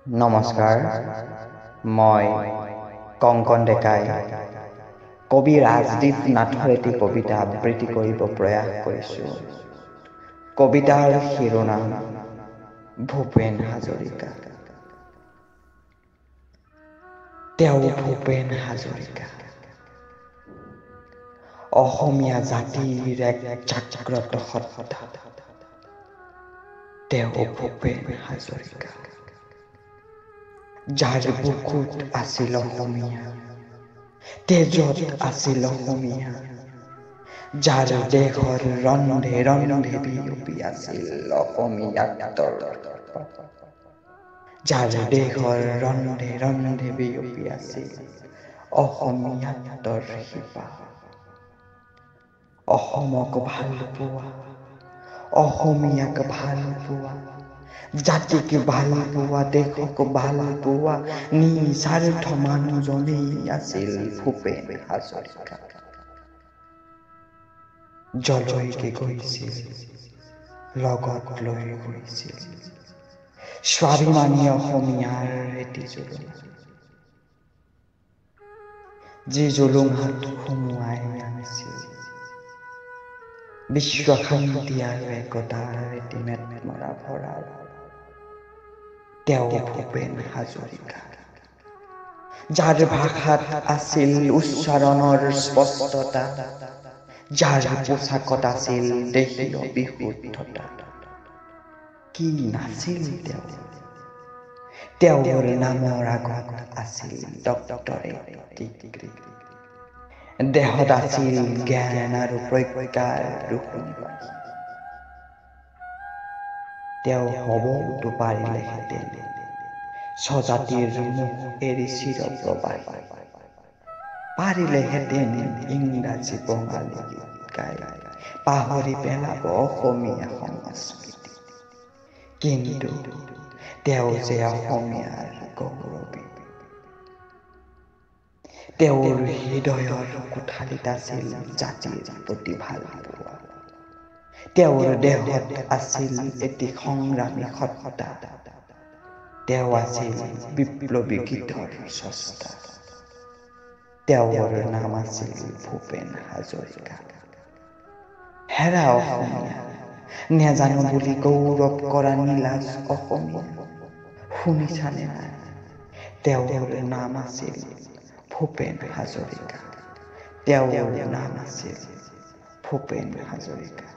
নমস্কাৰ, মই কংকন ডেকাই কবি ৰাজদীপ নাথৰ এটি কবিতা আবৃত্তি কৰিব প্ৰয়াস কৰিছোঁ। কবিতাৰ শিৰোনাম ভূপেন হাজৰিকা। তেওঁ ভূপেন হাজৰিকা অসমীয়া জাতিৰ এক জাগ্ৰত সত্তা। তেওঁ ভূপেন হাজৰিকা, যাৰ বুকুত আছিল অসমীয়া, তেজত আছিল অসমীয়া, যাৰ দেহৰ ৰন্ধে ৰন্ধে বিয়পি আছিল অসমীয়াৰ যাৰ দেহৰ ৰন্ধে ৰন্ধে বিয়পি আছিল অসমীয়াৰ শিপা। অসমক ভাল পোৱা, অসমীয়াক ভাল পোৱা, জাতিক ভাল পোৱা, দেশক ভাল পোৱা নিস্বাৰ্থ মানুহজনেই আছিল ভূপেন হাজৰিকা। যলৈকে গৈছিল লগত লৈ গৈছিল স্বাভিমানী অসমীয়াৰ এটি জুলুম, যি জুলুমত সুমুৱাই আনিছিল বিশ্ব শান্তি আৰু একতাৰ এটি মেটমৰা ভঁৰাল। তেওঁ ভূপেন হাজৰিকা, যাৰ ভাষাত আছিল উচ্চাৰণৰ স্পষ্টতা, যাৰ পোচাকত আছিল দেশীয় বিশুদ্ধতা। কি নাছিল তেওঁ? তেওঁৰ নামৰ আগত আছিল ডক্টৰেট ডিগ্ৰী, দেহত আছিল জ্ঞান আৰু প্ৰজ্ঞাৰ দুখনিবাহী। তেওঁ হ'বতো পাৰিলেহেঁতেন স্বজাতিৰ মুখ এৰি চিৰপ্ৰবাসী, পাৰিলেহেঁতেন ইংৰাজী বঙালী গাই পাহৰি পেলাব অসমীয়া সংস্কৃতি, কিন্তু তেওঁ যে অসমীয়াৰ গৌৰৱী। তেওঁৰ হৃদয়ৰ কোঠালিত আছিল জাতিৰ প্ৰতি ভাল পোৱা, তেওঁৰ দেহত আছিল এটি সংগ্ৰামী সত্তা, তেওঁ আছিল বিপ্লৱী গীতৰ স্ৰষ্টা। তেওঁৰ নাম আছিল ভূপেন হাজৰিকা। হেৰা অসমীয়া, নেজানো বুলি গৌৰৱ কৰা নীলাজ অসমীয়া, শুনিছানে নাই? তেওঁৰ নাম আছিল ভূপেন হাজৰিকা। তেওঁৰ নাম আছিল ভূপেন হাজৰিকা।